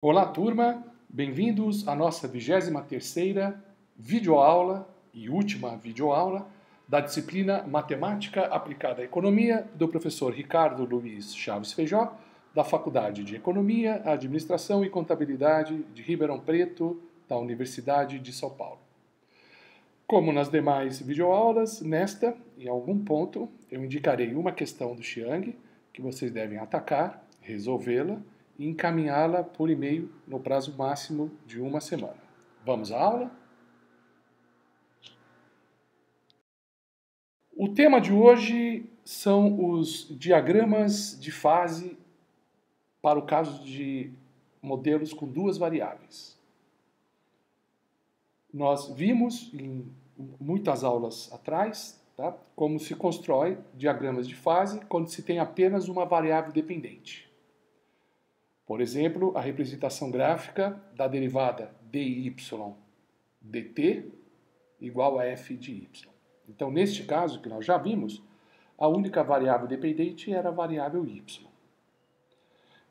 Olá, turma! Bem-vindos à nossa 23ª videoaula e última videoaula da disciplina Matemática Aplicada à Economia do professor Ricardo Luiz Chaves Feijó, da Faculdade de Economia, Administração e Contabilidade de Ribeirão Preto, da Universidade de São Paulo. Como nas demais videoaulas, nesta, em algum ponto, eu indicarei uma questão do Chiang que vocês devem atacar, resolvê-la e encaminhá-la por e-mail no prazo máximo de uma semana. Vamos à aula? O tema de hoje são os diagramas de fase para o caso de modelos com duas variáveis. Nós vimos em muitas aulas atrás, tá, como se constrói diagramas de fase quando se tem apenas uma variável dependente. Por exemplo, a representação gráfica da derivada dy dt igual a f de y. Então, neste caso, que nós já vimos, a única variável dependente era a variável y.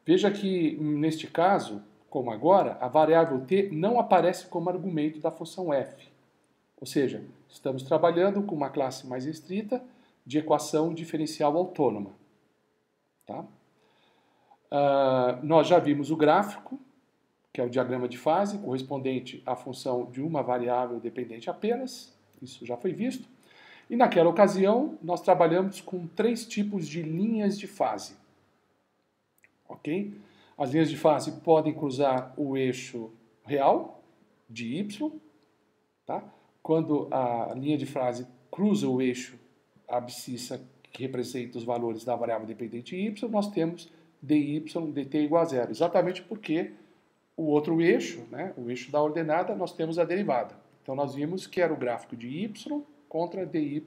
Veja que, neste caso, como agora, a variável t não aparece como argumento da função f. Ou seja, estamos trabalhando com uma classe mais restrita de equação diferencial autônoma. Tá? Nós já vimos o gráfico, que é o diagrama de fase, correspondente à função de uma variável dependente apenas. Isso já foi visto. E naquela ocasião, nós trabalhamos com três tipos de linhas de fase. Ok? As linhas de fase podem cruzar o eixo real de y. Tá? Quando a linha de fase cruza o eixo abscissa, que representa os valores da variável dependente y, nós temos dy dt igual a zero. Exatamente porque o outro eixo, né, o eixo da ordenada, nós temos a derivada. Então, nós vimos que era o gráfico de y contra dy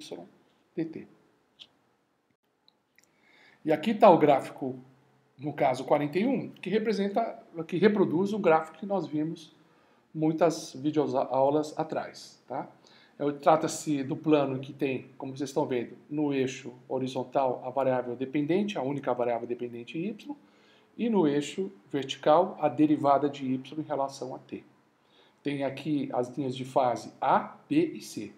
dt. E aqui está o gráfico, no caso 41, que reproduz o gráfico que nós vimos muitas videoaulas atrás. Tá? Trata-se do plano que tem, como vocês estão vendo, no eixo horizontal a variável dependente, a única variável dependente y, e no eixo vertical a derivada de y em relação a t. Tem aqui as linhas de fase A, B e C.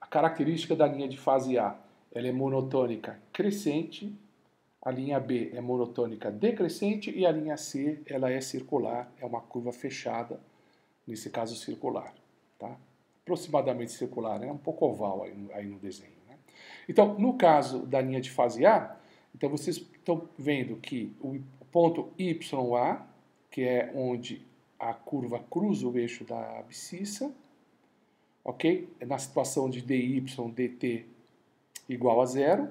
A característica da linha de fase A, ela é monotônica crescente, a linha B é monotônica decrescente e a linha C, ela é circular, é uma curva fechada, nesse caso circular. Tá? Aproximadamente circular, né? Um pouco oval aí no desenho. Né? Então, no caso da linha de fase A, então vocês estão vendo que o ponto YA, que é onde a curva cruza o eixo da abscissa, ok? Na situação de dy dt igual a zero,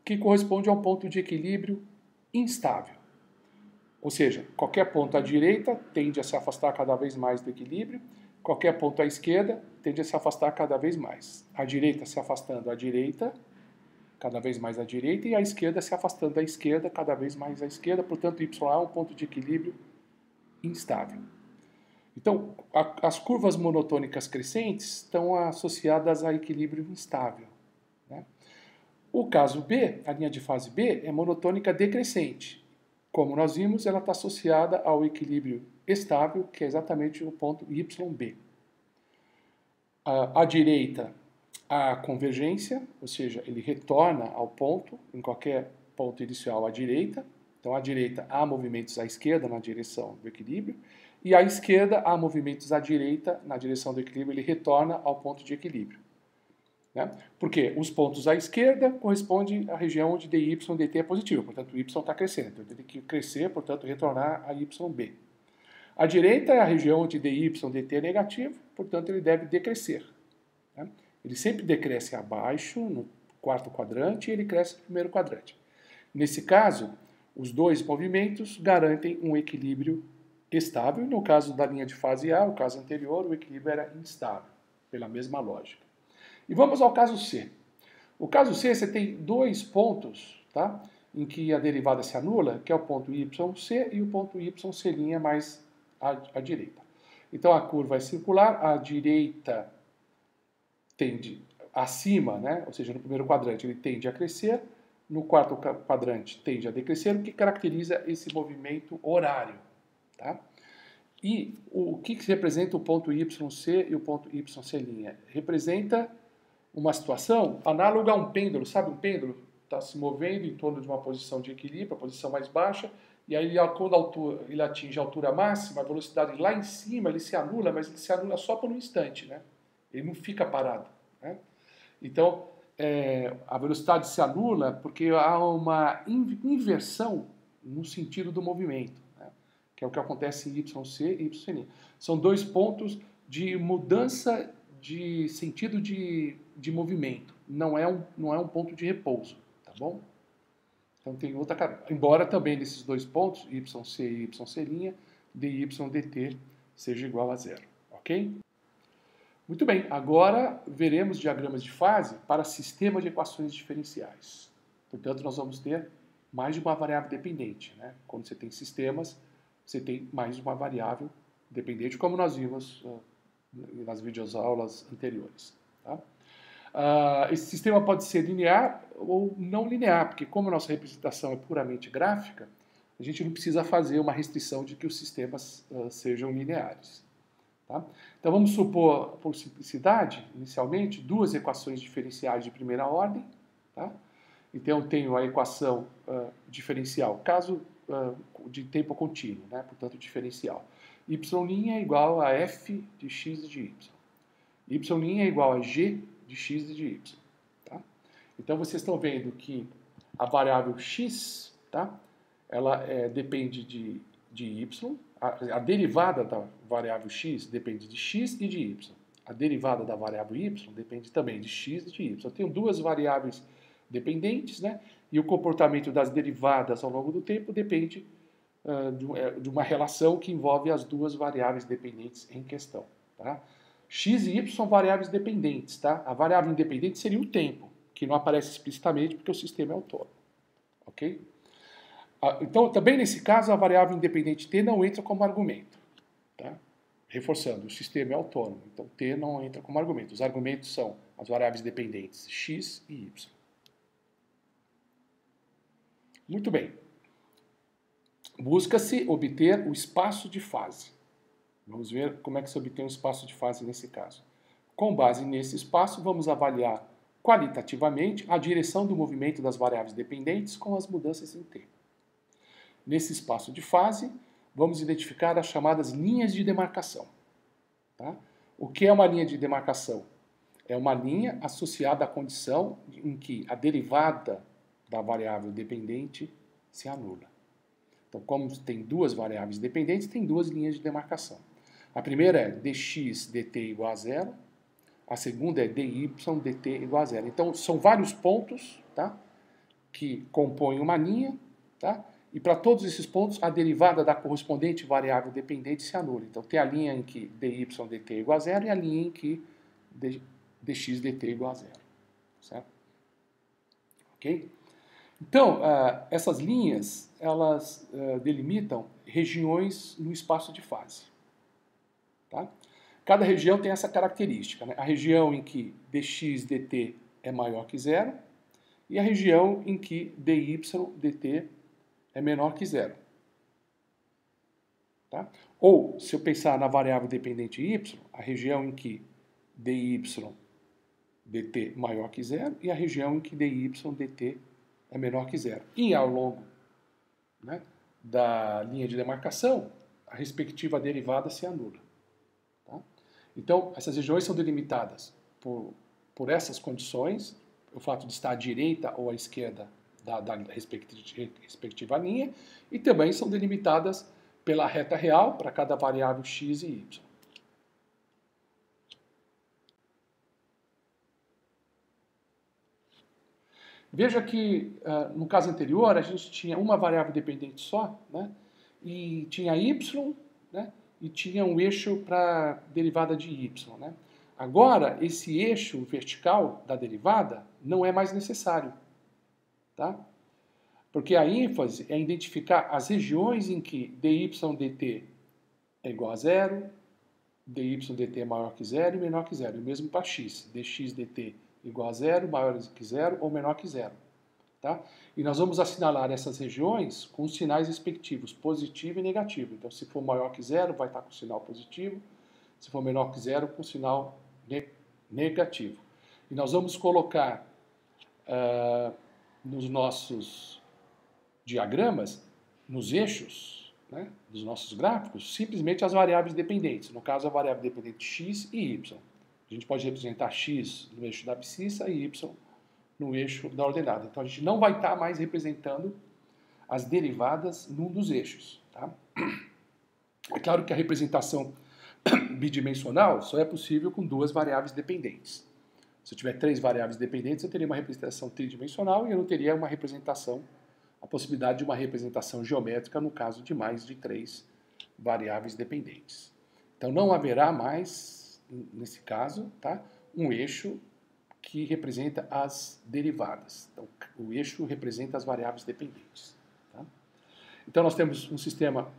que corresponde a um ponto de equilíbrio instável. Ou seja, qualquer ponto à direita tende a se afastar cada vez mais do equilíbrio, qualquer ponto à esquerda tende a se afastar cada vez mais. A direita se afastando à direita, cada vez mais à direita, e a esquerda se afastando da esquerda, cada vez mais à esquerda, portanto, y é um ponto de equilíbrio instável. Então, as curvas monotônicas crescentes estão associadas a equilíbrio instável. Né? O caso B, a linha de fase B, é monotônica decrescente. Como nós vimos, ela está associada ao equilíbrio estável, que é exatamente o ponto YB. À direita, a convergência, ou seja, ele retorna ao ponto, em qualquer ponto inicial à direita. Então, à direita há movimentos à esquerda na direção do equilíbrio, e à esquerda há movimentos à direita na direção do equilíbrio, ele retorna ao ponto de equilíbrio. Né? Porque os pontos à esquerda correspondem à região onde dy dt é positivo, portanto o y está crescendo, então ele tem que crescer, portanto retornar a yb. À direita é a região onde dy dt é negativo, portanto ele deve decrescer. Né? Ele sempre decresce abaixo, no quarto quadrante, e ele cresce no primeiro quadrante. Nesse caso, os dois movimentos garantem um equilíbrio estável, e no caso da linha de fase A, o caso anterior, o equilíbrio era instável, pela mesma lógica. E vamos ao caso C. O caso C, você tem dois pontos, tá, em que a derivada se anula, que é o ponto YC e o ponto YC' mais à direita. Então a curva é circular, a direita tende acima, né, ou seja, no primeiro quadrante ele tende a crescer, no quarto quadrante tende a decrescer, o que caracteriza esse movimento horário. Tá? E o que representa o ponto YC e o ponto YC'? Representa uma situação análoga a um pêndulo. Sabe um pêndulo? Está se movendo em torno de uma posição de equilíbrio, a posição mais baixa, e aí quando ele atinge a altura máxima, a velocidade lá em cima, ele se anula, mas ele se anula só por um instante, né? Ele não fica parado, né? Então, a velocidade se anula porque há uma inversão no sentido do movimento, né? Que é o que acontece em YC e YC'. São dois pontos de mudança de sentido de movimento, não é um ponto de repouso, tá bom? Então tem outra, embora também nesses dois pontos, YC e YC', dy dt seja igual a zero, ok? Muito bem, agora veremos diagramas de fase para sistema de equações diferenciais. Portanto, nós vamos ter mais de uma variável dependente, né? Quando você tem sistemas, você tem mais de uma variável dependente, como nós vimos nas videoaulas anteriores. Tá? Esse sistema pode ser linear ou não linear, porque como a nossa representação é puramente gráfica, a gente não precisa fazer uma restrição de que os sistemas sejam lineares. Tá? Então vamos supor, por simplicidade, inicialmente, duas equações diferenciais de primeira ordem. Tá? Então eu tenho a equação diferencial, caso de tempo contínuo, né? Portanto diferencial. Y' é igual a f de x e de y. Y' é igual a g de x e de y. Tá? Então vocês estão vendo que a variável x, tá? Ela depende de y, a derivada da variável x depende de x e de y. A derivada da variável y depende também de x e de y. Eu tenho duas variáveis dependentes, né? E o comportamento das derivadas ao longo do tempo depende de uma relação que envolve as duas variáveis dependentes em questão. Tá? X e y são variáveis dependentes. Tá? A variável independente seria o tempo, que não aparece explicitamente porque o sistema é autônomo. Ok? Então, também nesse caso, a variável independente t não entra como argumento. Tá? Reforçando, o sistema é autônomo, então t não entra como argumento. Os argumentos são as variáveis dependentes x e y. Muito bem. Busca-se obter o espaço de fase. Vamos ver como é que se obtém o espaço de fase nesse caso. Com base nesse espaço, vamos avaliar qualitativamente a direção do movimento das variáveis dependentes com as mudanças em t. Nesse espaço de fase, vamos identificar as chamadas linhas de demarcação. Tá? O que é uma linha de demarcação? É uma linha associada à condição em que a derivada da variável dependente se anula. Então, como tem duas variáveis dependentes, tem duas linhas de demarcação. A primeira é dx dt igual a zero, a segunda é dy dt igual a zero. Então, são vários pontos, tá, que compõem uma linha, tá, e para todos esses pontos, a derivada da correspondente variável dependente se anula. Então, tem a linha em que dy dt igual a zero e a linha em que dx dt igual a zero. Certo? Ok? Então, essas linhas, elas delimitam regiões no espaço de fase. Tá? Cada região tem essa característica, né? A região em que dx dt é maior que zero e a região em que dy dt é menor que zero. Tá? Ou, se eu pensar na variável dependente y, a região em que dy dt maior que zero e a região em que dy dt é menor que zero. E ao longo, né, da linha de demarcação, a respectiva derivada se anula. Tá? Então, essas regiões são delimitadas por essas condições, o fato de estar à direita ou à esquerda da respectiva linha, e também são delimitadas pela reta real para cada variável x e y. Veja que, no caso anterior, a gente tinha uma variável dependente só, né? E tinha y, né? E tinha um eixo para derivada de y. Né? Agora, esse eixo vertical da derivada não é mais necessário. Tá? Porque a ênfase é identificar as regiões em que dy dt é igual a zero, dy dt é maior que zero e menor que zero. E o mesmo para x, dx dt igual a zero, maior que zero ou menor que zero. Tá? E nós vamos assinalar essas regiões com os sinais respectivos, positivo e negativo. Então, se for maior que zero, vai estar com sinal positivo. Se for menor que zero, com sinal negativo. E nós vamos colocar nos nossos diagramas, nos eixos, né, dos nossos gráficos, simplesmente as variáveis dependentes. No caso, a variável dependente x e y. A gente pode representar x no eixo da abscissa e y no eixo da ordenada. Então, a gente não vai estar mais representando as derivadas num dos eixos. Tá? É claro que a representação bidimensional só é possível com duas variáveis dependentes. Se eu tiver três variáveis dependentes, eu teria uma representação tridimensional e eu não teria uma representação, a possibilidade de uma representação geométrica no caso de mais de três variáveis dependentes. Então, não haverá mais, nesse caso, tá, um eixo que representa as derivadas. Então, o eixo representa as variáveis dependentes. Tá? Então, nós temos um sistema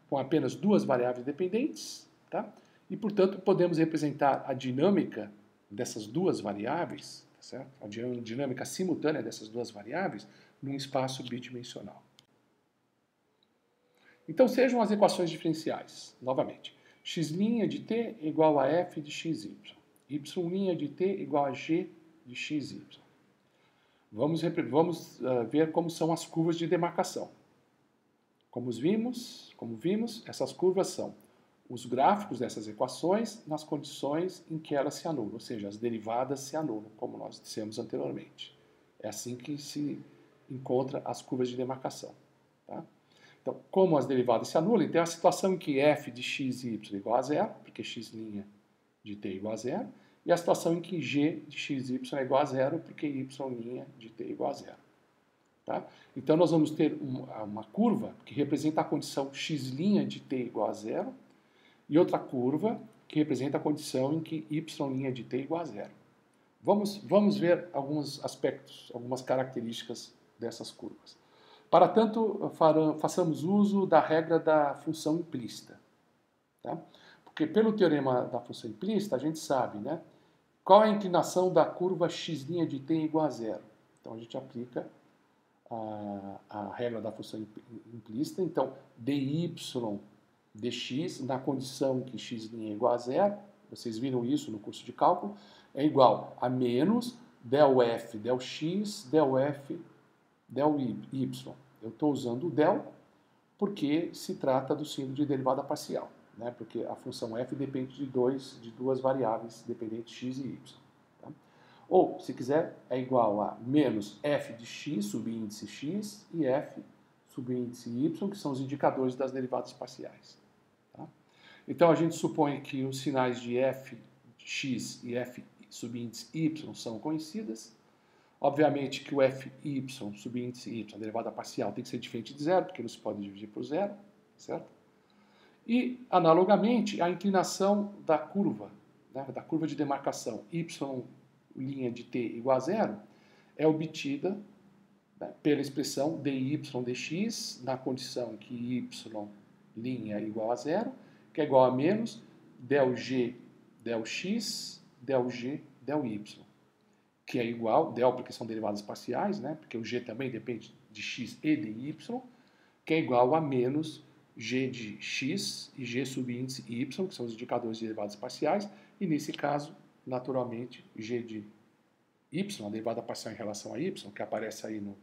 com apenas duas variáveis dependentes, tá? E, portanto, podemos representar a dinâmica dessas duas variáveis, tá certo? A dinâmica simultânea dessas duas variáveis num espaço bidimensional. Então, sejam as equações diferenciais, novamente. x' de t é igual a f de xy. Y' de t é igual a g de xy. Vamos ver como são as curvas de demarcação. Como vimos, essas curvas são os gráficos dessas equações nas condições em que elas se anulam, ou seja, as derivadas se anulam, como nós dissemos anteriormente. É assim que se encontra as curvas de demarcação. Tá? Então, como as derivadas se anulam, tem a situação em que f de x e y é igual a zero, porque x' de t é igual a zero, e a situação em que g de x e y é igual a zero, porque y' de t é igual a zero. Tá? Então, nós vamos ter uma curva que representa a condição x' de t igual a zero e outra curva que representa a condição em que y' de t igual a zero. Vamos ver alguns aspectos, algumas características dessas curvas. Para tanto, façamos uso da regra da função implícita. Tá? Porque pelo teorema da função implícita, a gente sabe, né, qual é a inclinação da curva x' de t igual a zero. Então, a gente aplica a regra da função implícita. Então, dy dx, na condição que x' é igual a zero, vocês viram isso no curso de cálculo, é igual a menos del f, del x, del f, del y. Eu estou usando o del porque se trata do símbolo de derivada parcial, né? Porque a função f depende de duas variáveis dependentes x e y. Tá? Ou, se quiser, é igual a menos f de x, subíndice x, e f, subíndice y, que são os indicadores das derivadas parciais. Tá? Então, a gente supõe que os sinais de f de x e f subíndice y são conhecidas. Obviamente que o fy, subíndice y, a derivada parcial, tem que ser diferente de zero, porque não se pode dividir por zero, certo? E, analogamente, a inclinação da curva, né, da curva de demarcação y' de t igual a zero, é obtida, né, pela expressão dy dx, na condição que y' é igual a zero, que é igual a menos del g del x, del g del y. Que é igual, del porque são derivadas parciais, né? Porque o g também depende de x e de y, que é igual a menos g de x e g subíndice y, que são os indicadores de derivadas parciais, e nesse caso, naturalmente, g de y, a derivada parcial em relação a y, que aparece aí no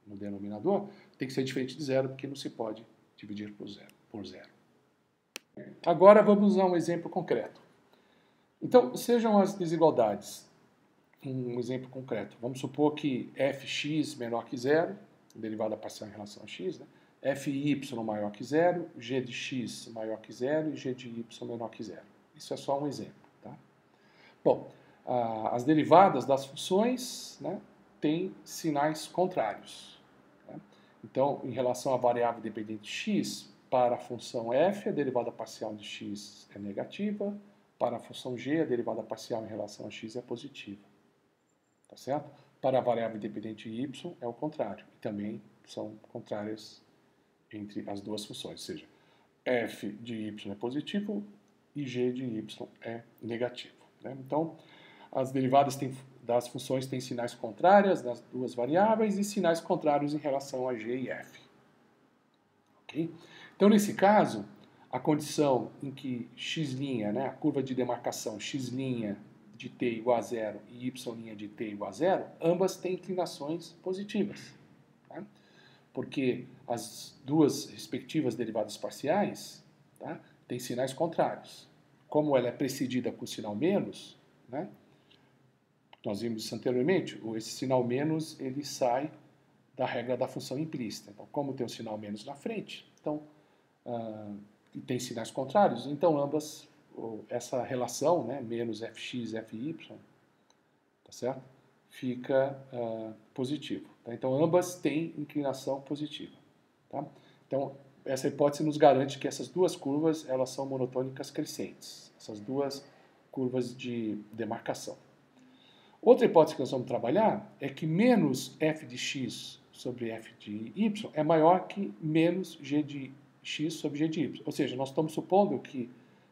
denominador, tem que ser diferente de zero, porque não se pode dividir por zero. Agora vamos a um exemplo concreto. Então, sejam as desigualdades. Um exemplo concreto. Vamos supor que fx menor que zero, derivada parcial em relação a x, né? Fy maior que zero, g de x maior que zero e g de y menor que zero. Isso é só um exemplo. Tá? Bom, as derivadas das funções, né, têm sinais contrários. Né? Então, em relação à variável dependente x, para a função f, a derivada parcial de x é negativa, para a função g, a derivada parcial em relação a x é positiva. Tá certo? Para a variável independente y é o contrário. E também são contrárias entre as duas funções. Ou seja, f de y é positivo e g de y é negativo. Né? Então, as derivadas têm das funções têm sinais contrários das duas variáveis e sinais contrários em relação a g e f. Okay? Então, nesse caso, a condição em que x', né, a curva de demarcação x' de t igual a zero e y' de t igual a zero, ambas têm inclinações positivas. Tá? Porque as duas respectivas derivadas parciais, tá, têm sinais contrários. Como ela é precedida por sinal menos, né, nós vimos isso anteriormente, esse sinal menos ele sai da regra da função implícita. Então, como tem um sinal menos na frente, então, e tem sinais contrários, então ambas, essa relação, né, menos fx, fy, tá certo? Fica positivo. Tá? Então, ambas têm inclinação positiva. Tá? Então, essa hipótese nos garante que essas duas curvas elas são monotônicas crescentes, essas duas curvas de demarcação. Outra hipótese que nós vamos trabalhar é que menos f de x sobre f de y é maior que menos g de x sobre g de y. Ou seja, nós estamos supondo que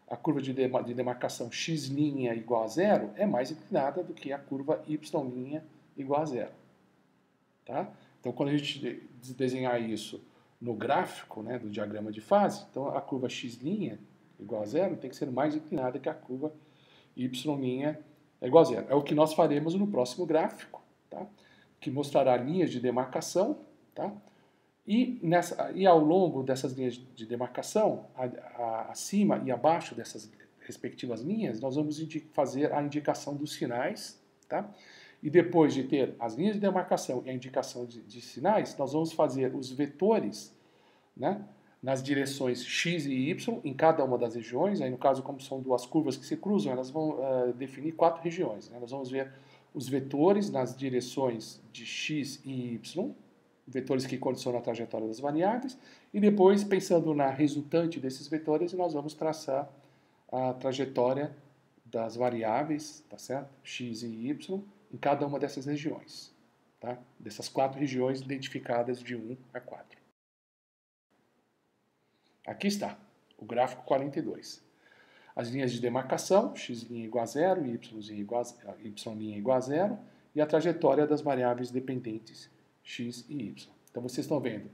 a curva de demarcação x' igual a zero é mais inclinada do que a curva y' igual a zero. Tá? Então, quando a gente desenhar isso no gráfico, né, do diagrama de fase, então a curva x' igual a zero tem que ser mais inclinada que a curva y' é igual a zero. É o que nós faremos no próximo gráfico, tá? Que mostrará linhas de demarcação, tá? E ao longo dessas linhas de demarcação, acima e abaixo dessas respectivas linhas, nós vamos fazer a indicação dos sinais, tá? E depois de ter as linhas de demarcação e a indicação de sinais, nós vamos fazer os vetores, né, nas direções x e y em cada uma das regiões. Aí, no caso, como são duas curvas que se cruzam, elas vão definir 4 regiões. Né? Nós vamos ver os vetores nas direções de x e y, vetores que condicionam a trajetória das variáveis, e depois, pensando na resultante desses vetores, nós vamos traçar a trajetória das variáveis, tá certo? X e y, em cada uma dessas regiões, tá? Dessas 4 regiões identificadas de 1 a 4. Aqui está, o gráfico 42. As linhas de demarcação, x' igual a zero, y' igual a zero, e a trajetória das variáveis dependentes x e y. Então vocês estão vendo,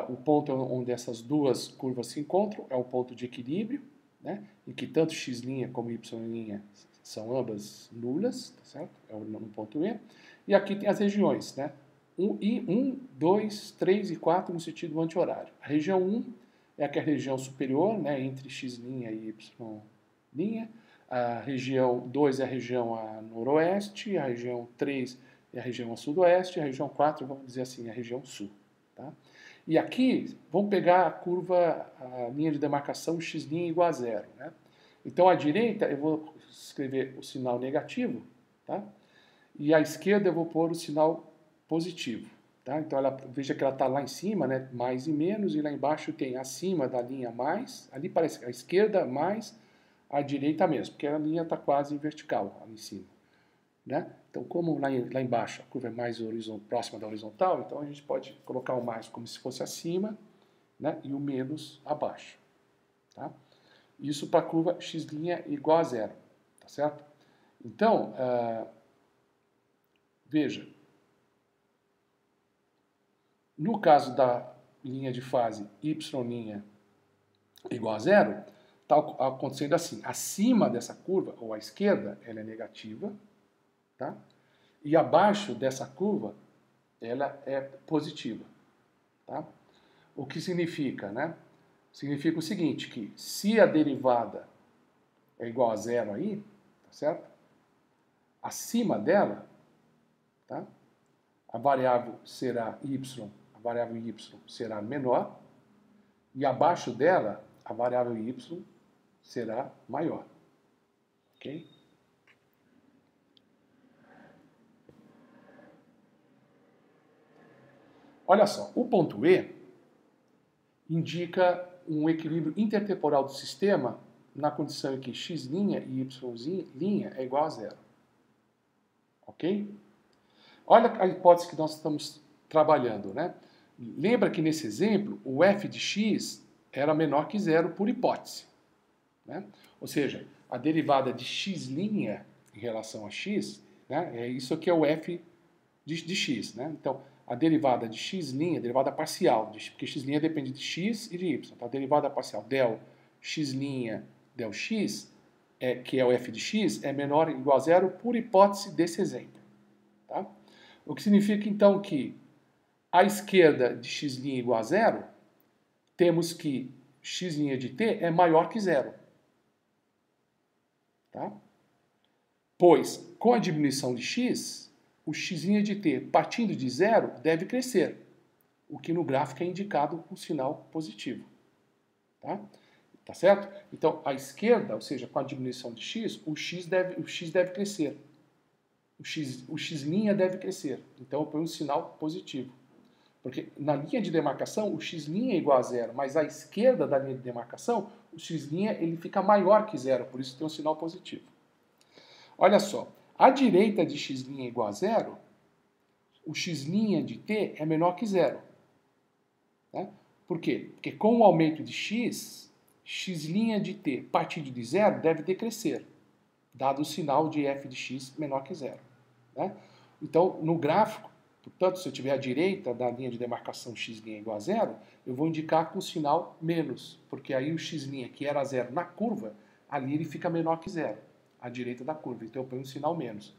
o ponto onde essas duas curvas se encontram é o ponto de equilíbrio, né, em que tanto x' como y' são ambas nulas, tá certo? É no ponto E. E aqui tem as regiões, né? 1, 2, 3 e 4 no sentido anti-horário. A região 1 é aquela região superior, né, entre x' e y'. A região 2 é a região a noroeste, a região 3 é a região a sudoeste, a região 4, vamos dizer assim, é a região sul. Tá? E aqui, vamos pegar a curva, a linha de demarcação x' igual a zero. Né? Então, à direita, eu vou escrever o sinal negativo, tá? E à esquerda eu vou pôr o sinal positivo. Tá? Então, veja que ela está lá em cima, né? Mais e menos, e lá embaixo tem acima da linha mais, ali parece a esquerda mais, a direita mesmo, porque a linha está quase vertical ali em cima. Né? Então, como lá embaixo a curva é mais próxima da horizontal, então a gente pode colocar o mais como se fosse acima, né? E o menos abaixo. Tá? Isso para a curva x' igual a zero. Tá certo? Então, veja, no caso da linha de fase y' igual a zero, está acontecendo assim, acima dessa curva, ou à esquerda, ela é negativa, tá? E abaixo dessa curva, ela é positiva. Tá? O que significa, né? Significa o seguinte, que se a derivada é igual a zero aí, tá certo? Acima dela, tá? A variável y será menor, e abaixo dela, a variável y será maior. Ok? Olha só, o ponto E indica um equilíbrio intertemporal do sistema na condição em que x' e y' é igual a zero. Ok? Olha a hipótese que nós estamos trabalhando, né? Lembra que nesse exemplo, o f de x era menor que zero por hipótese. Né? Ou seja, a derivada de x' em relação a x né? É isso aqui é o f de x, né? Então, a derivada de x', a derivada parcial, porque x' depende de x e de y. Então, a derivada parcial del x', del x, que é o f de x, é menor ou igual a zero por hipótese desse exemplo. Tá? O que significa, então, que à esquerda de x' igual a zero, temos que x' de t é maior que zero. Tá? Pois, com a diminuição de x, o x' de t partindo de zero deve crescer, o que no gráfico é indicado com sinal positivo. Tá certo? Então, à esquerda, ou seja, com a diminuição de x, o x deve crescer. O x' deve crescer. Então, eu ponho um sinal positivo. Porque na linha de demarcação, o x' é igual a zero, mas à esquerda da linha de demarcação, o x' ele fica maior que zero, por isso tem um sinal positivo. Olha só, à direita de x' igual a zero, o x' de t é menor que zero. Né? Por quê? Porque com o aumento de x, x' de t partindo de zero deve decrescer, dado o sinal de f de x menor que zero. Né? Então, no gráfico, portanto, se eu tiver à direita da linha de demarcação x' igual a zero, eu vou indicar com o sinal menos, porque aí o x' que era zero na curva, ali ele fica menor que zero, à direita da curva. Então, eu ponho um sinal menos.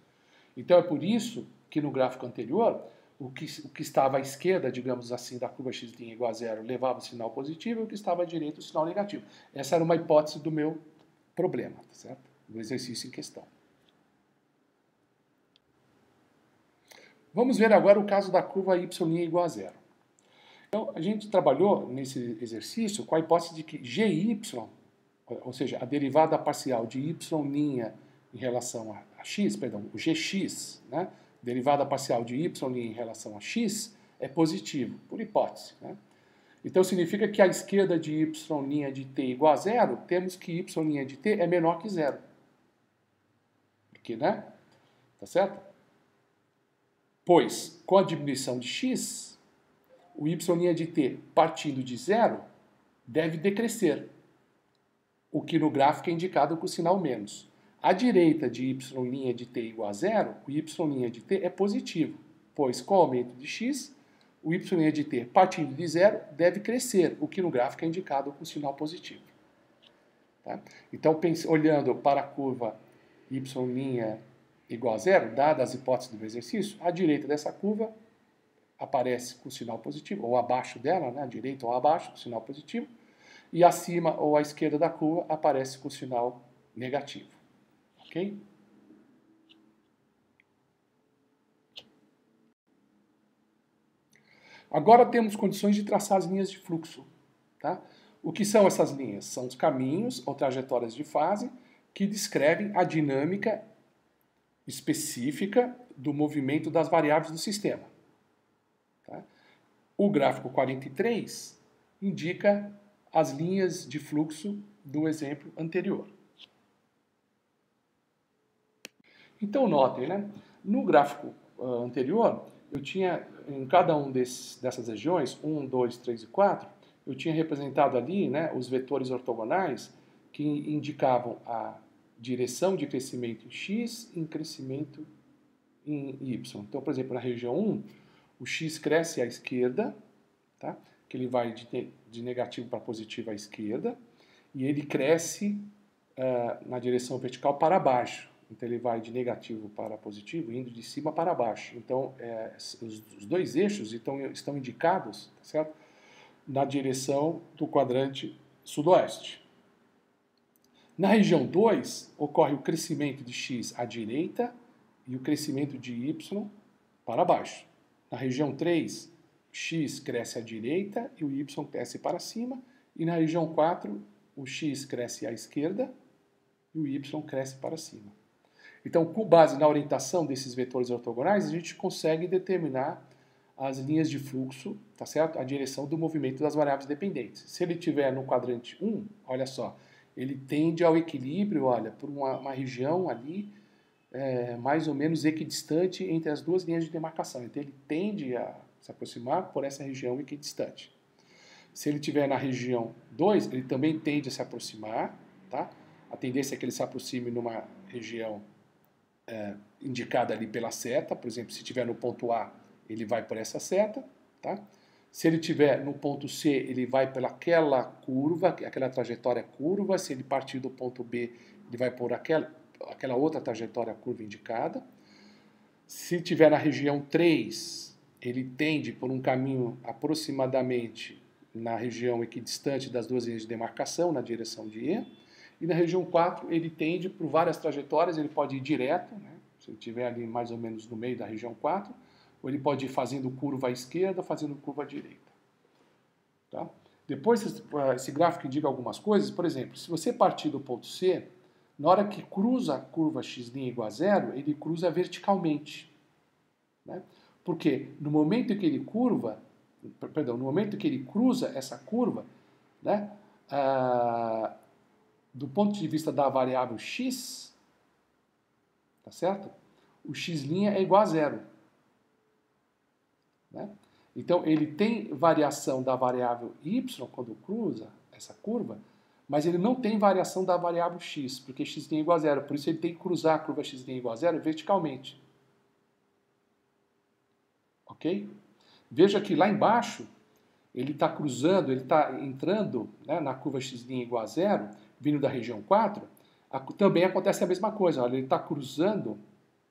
Então, é por isso que no gráfico anterior, o que estava à esquerda, digamos assim, da curva x' igual a zero, levava o sinal positivo, e o que estava à direita, o sinal negativo. Essa era uma hipótese do meu problema, tá certo? Do exercício em questão. Vamos ver agora o caso da curva y' igual a zero. Então, a gente trabalhou nesse exercício com a hipótese de que GY, ou seja, a derivada parcial de y' em relação a x, perdão, o gx, né? Derivada parcial de y' em relação a x é positivo, por hipótese. Né? Então, significa que à esquerda de y' de t igual a zero, temos que y' de t é menor que zero. Porque, né? Tá certo? Pois, com a diminuição de x, o y' de t partindo de zero deve decrescer, o que no gráfico é indicado com o sinal menos. À direita de y' de t igual a zero, o y' de t é positivo, pois com o aumento de x, o y' de t partindo de zero deve crescer, o que no gráfico é indicado com o sinal positivo. Tá? Então, olhando para a curva y' igual a zero, dadas as hipóteses do exercício, à direita dessa curva aparece com sinal positivo, ou abaixo dela, né, à direita ou abaixo, com sinal positivo, e acima ou à esquerda da curva aparece com sinal negativo. Ok? Agora temos condições de traçar as linhas de fluxo. Tá? O que são essas linhas? São os caminhos ou trajetórias de fase que descrevem a dinâmica específica do movimento das variáveis do sistema. Tá? O gráfico 43 indica as linhas de fluxo do exemplo anterior. Então, notem, né? No gráfico anterior, eu tinha, em cada um dessas regiões, 1, 2, 3 e 4, eu tinha representado ali, né, os vetores ortogonais que indicavam a direção de crescimento em x e em crescimento em y. Então, por exemplo, na região 1, o x cresce à esquerda, tá? Que ele vai de negativo para positivo à esquerda, e ele cresce na direção vertical para baixo. Então, ele vai de negativo para positivo, indo de cima para baixo. Então, os dois eixos estão indicados, tá certo? Na direção do quadrante sudoeste. Na região 2, ocorre o crescimento de x à direita e o crescimento de y para baixo. Na região 3, x cresce à direita e o y cresce para cima. E na região 4, o x cresce à esquerda e o y cresce para cima. Então, com base na orientação desses vetores ortogonais, a gente consegue determinar as linhas de fluxo, tá certo? A direção do movimento das variáveis dependentes. Se ele estiver no quadrante 1, olha só, ele tende ao equilíbrio, olha, por uma região ali mais ou menos equidistante entre as duas linhas de demarcação. Então, ele tende a se aproximar por essa região equidistante. Se ele estiver na região 2, ele também tende a se aproximar, tá? A tendência é que ele se aproxime numa região indicada ali pela seta. Por exemplo, se estiver no ponto A, ele vai por essa seta, tá? Se ele estiver no ponto C, ele vai pelaquela curva, aquela trajetória curva. Se ele partir do ponto B, ele vai por aquela outra trajetória curva indicada. Se estiver na região 3, ele tende por um caminho aproximadamente na região equidistante das duas linhas de demarcação, na direção de E. E na região 4, ele tende por várias trajetórias, ele pode ir direto, né? Se ele estiver ali mais ou menos no meio da região 4, ou ele pode ir fazendo curva à esquerda, fazendo curva à direita. Tá? Depois, esse gráfico indica algumas coisas. Por exemplo, se você partir do ponto C, na hora que cruza a curva x' igual a zero, ele cruza verticalmente. Né? Porque no momento em que ele no momento em que ele cruza essa curva, né, do ponto de vista da variável x, tá certo? O x' é igual a zero. Né? Então, ele tem variação da variável y quando cruza essa curva, mas ele não tem variação da variável x, porque x' é igual a zero. Por isso, ele tem que cruzar a curva x' igual a zero verticalmente. Ok? Veja que lá embaixo, ele está cruzando, ele está entrando, né, na curva x' igual a zero, vindo da região 4, também acontece a mesma coisa. Olha, ele está cruzando,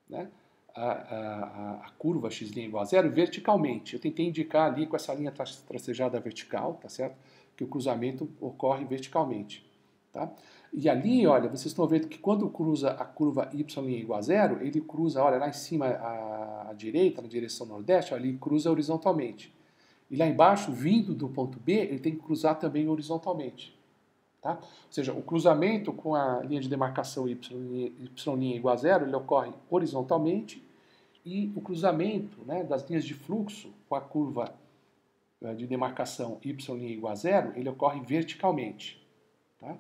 né, a curva x' igual a zero verticalmente. Eu tentei indicar ali com essa linha tracejada vertical, tá certo? Que o cruzamento ocorre verticalmente. Tá? E ali, olha, vocês estão vendo que quando cruza a curva y igual a zero, ele cruza, olha, lá em cima à direita, na direção nordeste, olha, ele cruza horizontalmente. E lá embaixo, vindo do ponto B, ele tem que cruzar também horizontalmente. Tá? Ou seja, o cruzamento com a linha de demarcação y igual a zero, ele ocorre horizontalmente, e o cruzamento, né, das linhas de fluxo com a curva de demarcação y igual a zero, ele ocorre verticalmente. Tá?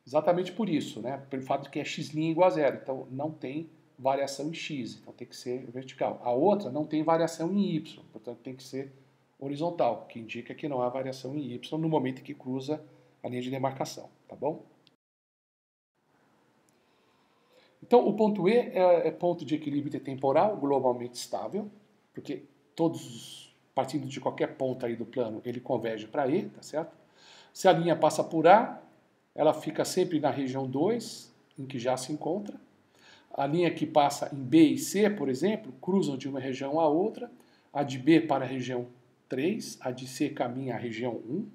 Exatamente por isso, né, pelo fato de que é x' igual a zero, então não tem variação em x, então tem que ser vertical. A outra não tem variação em y, portanto tem que ser horizontal, que indica que não há variação em y no momento em que cruza a linha de demarcação, tá bom? Então, o ponto E é ponto de equilíbrio temporal globalmente estável, porque todos, partindo de qualquer ponto aí do plano, ele converge para E, tá certo? Se a linha passa por A, ela fica sempre na região 2, em que já se encontra. A linha que passa em B e C, por exemplo, cruzam de uma região a outra. A de B para a região 3, a de C caminha à região 1.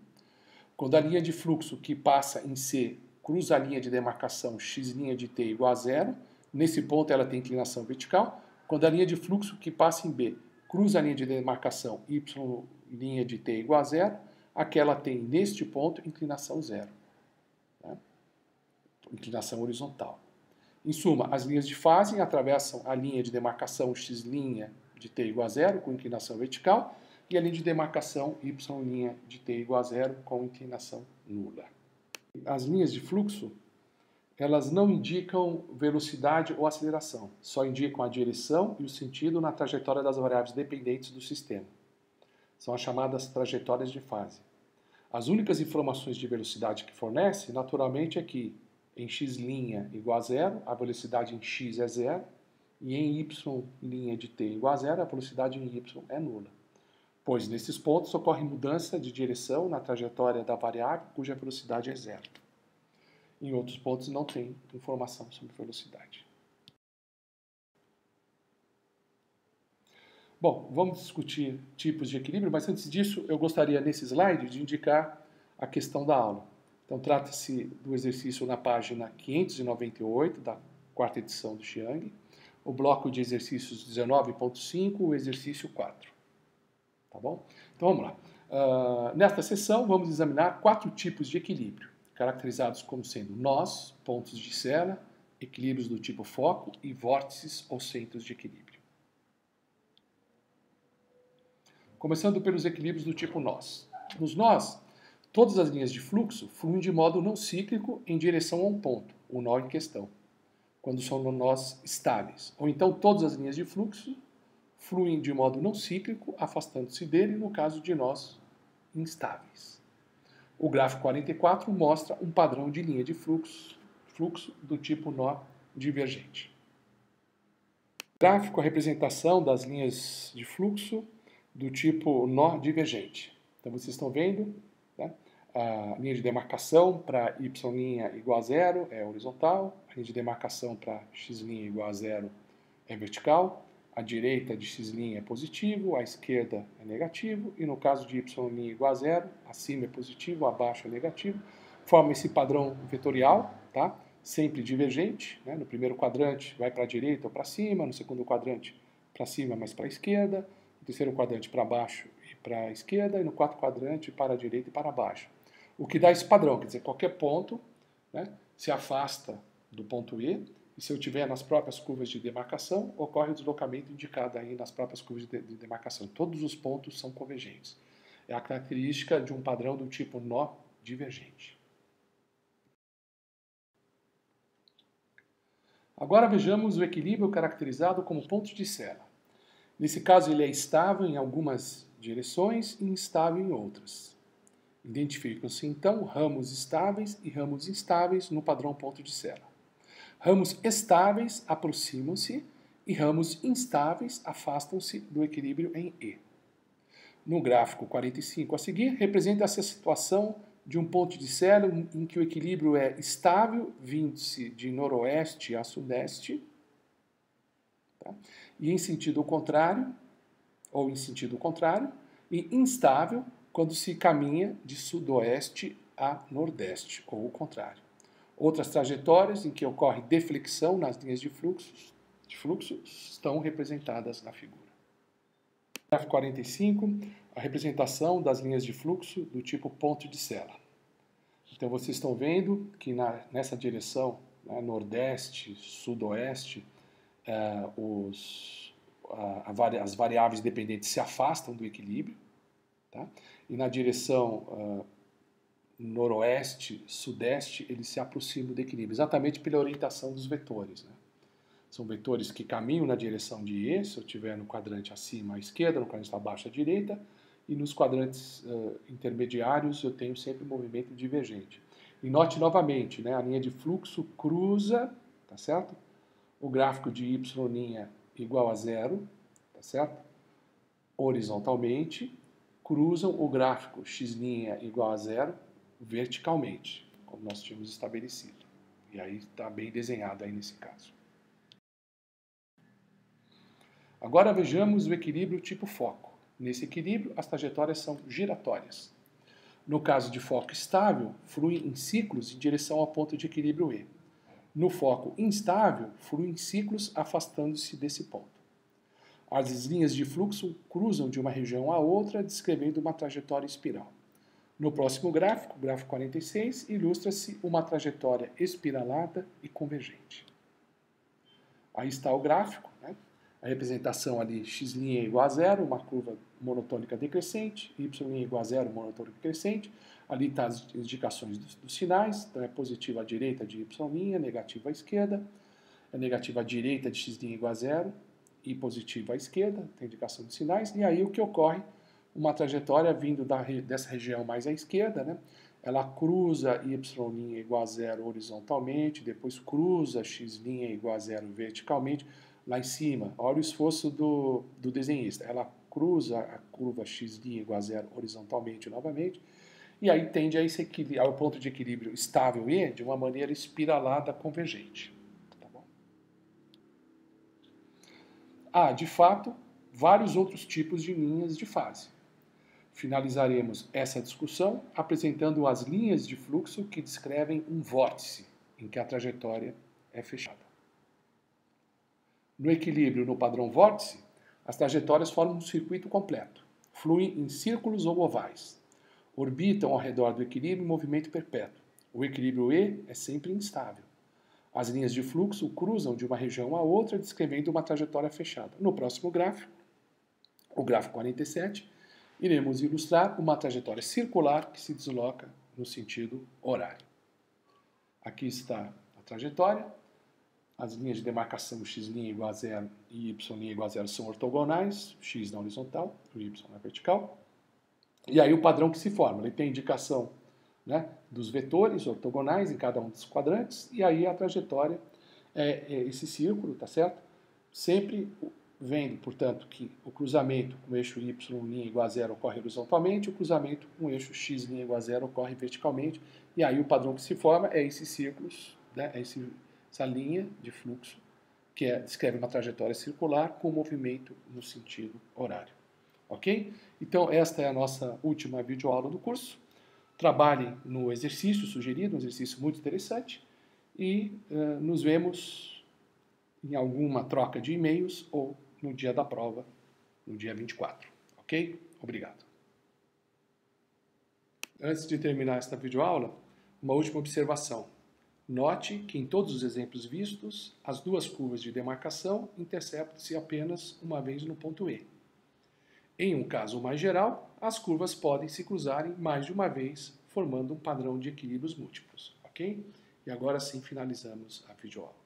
Quando a linha de fluxo que passa em C cruza a linha de demarcação x' de t igual a zero, nesse ponto ela tem inclinação vertical. Quando a linha de fluxo que passa em B cruza a linha de demarcação y' de t igual a zero, aquela tem neste ponto inclinação zero. Né? Inclinação horizontal. Em suma, as linhas de fase atravessam a linha de demarcação x' de t igual a zero com inclinação vertical e a linha de demarcação y' de t igual a zero com inclinação nula. As linhas de fluxo, elas não indicam velocidade ou aceleração, só indicam a direção e o sentido na trajetória das variáveis dependentes do sistema. São as chamadas trajetórias de fase. As únicas informações de velocidade que fornece, naturalmente, é que em x' igual a zero, a velocidade em x é zero, e em y' de t igual a zero, a velocidade em y é nula. Pois nesses pontos ocorre mudança de direção na trajetória da variável cuja velocidade é zero. Em outros pontos não tem informação sobre velocidade. Bom, vamos discutir tipos de equilíbrio, mas antes disso eu gostaria nesse slide de indicar a questão da aula. Então trata-se do exercício na página 598 da quarta edição do Xiang, o bloco de exercícios 19.5, o exercício 4. Tá bom? Então vamos lá. Nesta sessão vamos examinar 4 tipos de equilíbrio, caracterizados como sendo nós, pontos de Sena, equilíbrios do tipo foco e vórtices ou centros de equilíbrio. Começando pelos equilíbrios do tipo nós. Nos nós, todas as linhas de fluxo fluem de modo não cíclico em direção a um ponto, o nó em questão, quando são nós estáveis. Ou então todas as linhas de fluxo fluem de modo não cíclico, afastando-se dele no caso de nós instáveis. O gráfico 44 mostra um padrão de linha de fluxo do tipo nó divergente. Gráfico, a representação das linhas de fluxo do tipo nó divergente. Então vocês estão vendo, né? A linha de demarcação para y' igual a zero é horizontal, a linha de demarcação para x' igual a zero é vertical, a direita de x' é positivo, a esquerda é negativo, e no caso de y' igual a zero, acima é positivo, abaixo é negativo, forma esse padrão vetorial, tá? Sempre divergente, né? No primeiro quadrante vai para a direita ou para cima, no segundo quadrante para cima, mas para a esquerda, no terceiro quadrante para baixo e para a esquerda, e no quarto quadrante para a direita e para baixo. O que dá esse padrão, quer dizer, qualquer ponto, né, se afasta do ponto E, e se eu tiver nas próprias curvas de demarcação, ocorre o deslocamento indicado aí nas próprias curvas de demarcação. Todos os pontos são convergentes. É a característica de um padrão do tipo nó divergente. Agora vejamos o equilíbrio caracterizado como ponto de Sela. Nesse caso, ele é estável em algumas direções e instável em outras. Identificam-se, então, ramos estáveis e ramos instáveis no padrão ponto de Sela. Ramos estáveis aproximam-se e ramos instáveis afastam-se do equilíbrio em E. No gráfico 45 a seguir, representa essa situação de um ponto de Sela em que o equilíbrio é estável, vindo-se de noroeste a sudeste, tá? E em sentido contrário, ou em sentido contrário, e instável quando se caminha de sudoeste a nordeste, ou o contrário. Outras trajetórias em que ocorre deflexão nas linhas de fluxo estão representadas na figura. Gráfico 45, a representação das linhas de fluxo do tipo ponto de Sela. Então vocês estão vendo que nessa direção, né, nordeste, sudoeste, as variáveis dependentes se afastam do equilíbrio, tá? E na direção noroeste, sudeste, eles se aproximam do equilíbrio, exatamente pela orientação dos vetores, né? São vetores que caminham na direção de E, se eu estiver no quadrante acima à esquerda, no quadrante abaixo à direita, e nos quadrantes intermediários eu tenho sempre movimento divergente. E note novamente, né, a linha de fluxo cruza, tá certo? O gráfico de y' igual a zero, tá certo? Horizontalmente, cruzam o gráfico x' igual a zero verticalmente, como nós tínhamos estabelecido. E aí está bem desenhado aí nesse caso. Agora vejamos o equilíbrio tipo foco. Nesse equilíbrio, as trajetórias são giratórias. No caso de foco estável, flui em ciclos em direção ao ponto de equilíbrio E. No foco instável, flui em ciclos afastando-se desse ponto. As linhas de fluxo cruzam de uma região a outra, descrevendo uma trajetória espiral. No próximo gráfico, gráfico 46, ilustra-se uma trajetória espiralada e convergente. Aí está o gráfico, né? A representação ali, x' igual a zero, uma curva monotônica decrescente, y' igual a zero, monotônica crescente. Ali estão as indicações dos sinais, então é positivo à direita de y', negativo à esquerda, é negativo à direita de x' igual a zero e positivo à esquerda, tem indicação de sinais. E aí o que ocorre? Uma trajetória vindo dessa região mais à esquerda, né? Ela cruza y' igual a zero horizontalmente, depois cruza x' igual a zero verticalmente, lá em cima. Olha o esforço do desenhista. Ela cruza a curva x' igual a zero horizontalmente novamente, e aí tende ao ponto de equilíbrio estável E de uma maneira espiralada convergente. Tá bom? Há, de fato, vários outros tipos de linhas de fase. Finalizaremos essa discussão apresentando as linhas de fluxo que descrevem um vórtice, em que a trajetória é fechada. No equilíbrio no padrão vórtice, as trajetórias formam um circuito completo, fluem em círculos ou ovais, orbitam ao redor do equilíbrio em movimento perpétuo. O equilíbrio E é sempre instável. As linhas de fluxo cruzam de uma região a outra, descrevendo uma trajetória fechada. No próximo gráfico, o gráfico 47, iremos ilustrar uma trajetória circular que se desloca no sentido horário. Aqui está a trajetória. As linhas de demarcação x' igual a zero e y' igual a zero são ortogonais, x na horizontal, o y na vertical. E aí o padrão que se forma, ele tem indicação, né, dos vetores ortogonais em cada um dos quadrantes, e aí a trajetória é esse círculo, tá certo? Sempre vendo, portanto, que o cruzamento com o eixo y' igual a zero ocorre horizontalmente, o cruzamento com o eixo x' igual a zero ocorre verticalmente, e aí o padrão que se forma é esses círculos, né, essa linha de fluxo, que descreve uma trajetória circular com movimento no sentido horário. Ok? Então, esta é a nossa última videoaula do curso. Trabalhem no exercício sugerido, um exercício muito interessante, e nos vemos em alguma troca de e-mails ou no dia da prova, no dia 24. Ok? Obrigado. Antes de terminar esta videoaula, uma última observação. Note que em todos os exemplos vistos, as duas curvas de demarcação interceptam-se apenas uma vez no ponto E. Em um caso mais geral, as curvas podem se cruzarem mais de uma vez, formando um padrão de equilíbrios múltiplos. Ok? E agora sim finalizamos a videoaula.